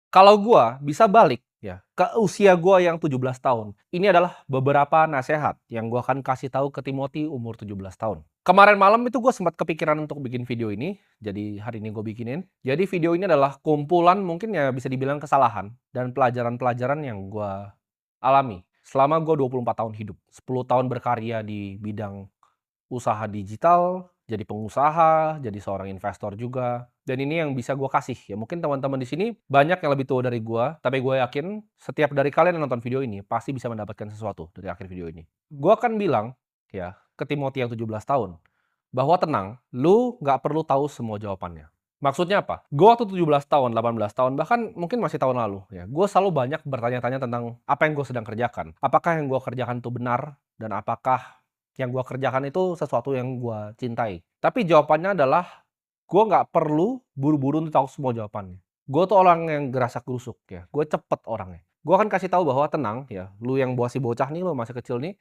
Kalau gua bisa balik ya, ke usia gua yang 17 tahun, ini adalah beberapa nasehat yang gua akan kasih tahu ke Timothy umur 17 tahun. Kemarin malam itu gua sempat kepikiran untuk bikin video ini, jadi hari ini gua bikinin. Jadi video ini adalah kumpulan mungkin ya bisa dibilang kesalahan dan pelajaran-pelajaran yang gua alami selama gua 24 tahun hidup, 10 tahun berkarya di bidang usaha digital, jadi pengusaha, jadi seorang investor juga, dan ini yang bisa gua kasih ya mungkin teman-teman di sini banyak yang lebih tua dari gua, tapi gue yakin setiap dari kalian yang nonton video ini pasti bisa mendapatkan sesuatu dari akhir video ini. Gua akan bilang ya ke Timothy yang 17 tahun, bahwa tenang, lu nggak perlu tahu semua jawabannya. Maksudnya apa? Gua waktu 17 tahun, 18 tahun, bahkan mungkin masih tahun lalu ya, gue selalu banyak bertanya-tanya tentang apa yang gue sedang kerjakan. Apakah yang gue kerjakan itu benar? Dan apakah yang gue kerjakan itu sesuatu yang gue cintai? Tapi jawabannya adalah gue nggak perlu buru-buru untuk tahu semua jawabannya. Gue tuh orang yang gerasak-gerusuk ya, gue cepet orangnya. Gue akan kasih tahu bahwa tenang ya, lu yang masih bocah nih, lu masih kecil nih,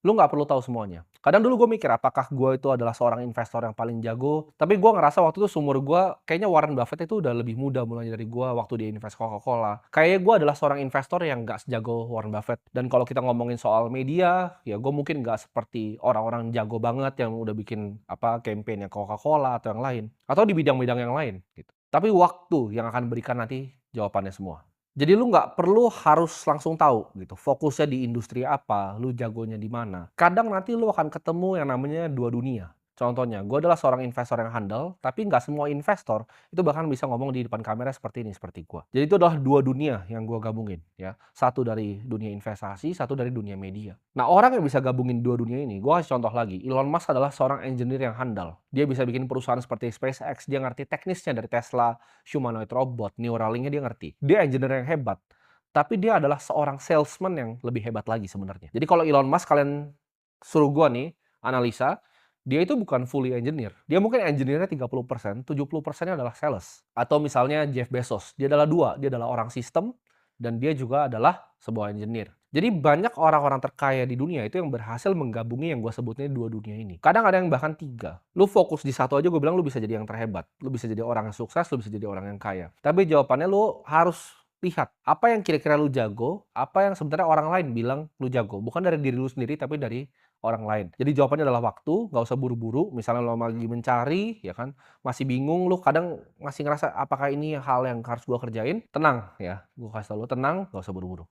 lu nggak perlu tahu semuanya. Kadang dulu gue mikir apakah gue itu adalah seorang investor yang paling jago, tapi gue ngerasa waktu itu seumur gue, kayaknya Warren Buffett itu udah lebih muda mulai dari gue waktu dia invest Coca-Cola. Kayaknya gue adalah seorang investor yang nggak sejago Warren Buffett. Dan kalau kita ngomongin soal media, ya gue mungkin nggak seperti orang-orang jago banget yang udah bikin apa campaign-nya Coca-Cola atau yang lain. Atau di bidang-bidang yang lain gitu. Tapi waktu yang akan berikan nanti jawabannya semua. Jadi lu nggak perlu harus langsung tahu gitu, fokusnya di industri apa, lu jagonya di mana. Kadang nanti lu akan ketemu yang namanya dua dunia. Contohnya, gue adalah seorang investor yang handal, tapi nggak semua investor itu bahkan bisa ngomong di depan kamera seperti ini, seperti gue. Jadi itu adalah dua dunia yang gue gabungin ya. Satu dari dunia investasi, satu dari dunia media. Nah, orang yang bisa gabungin dua dunia ini, gue kasih contoh lagi. Elon Musk adalah seorang engineer yang handal. Dia bisa bikin perusahaan seperti SpaceX, dia ngerti teknisnya dari Tesla, humanoid robot, Neuralink-nya dia ngerti. Dia engineer yang hebat, tapi dia adalah seorang salesman yang lebih hebat lagi sebenarnya. Jadi kalau Elon Musk kalian suruh gua nih analisa, dia itu bukan fully engineer. Dia mungkin engineer-nya 30%, 70%-nya adalah sales. Atau misalnya Jeff Bezos, dia adalah dua, dia adalah orang sistem dan dia juga adalah sebuah engineer. Jadi banyak orang-orang terkaya di dunia itu yang berhasil menggabungi yang gue sebutnya dua dunia ini. Kadang ada yang bahkan tiga. Lu fokus di satu aja gue bilang lu bisa jadi yang terhebat. Lu bisa jadi orang yang sukses, lu bisa jadi orang yang kaya. Tapi jawabannya lu harus lihat apa yang kira-kira lu jago, apa yang sebenarnya orang lain bilang lu jago. Bukan dari diri lu sendiri tapi dari orang lain. Jadi jawabannya adalah waktu, nggak usah buru-buru. Misalnya lo lagi mencari, ya kan, masih bingung, lu kadang masih ngerasa apakah ini hal yang harus gua kerjain, tenang ya. Gua kasih tau lu tenang, nggak usah buru-buru.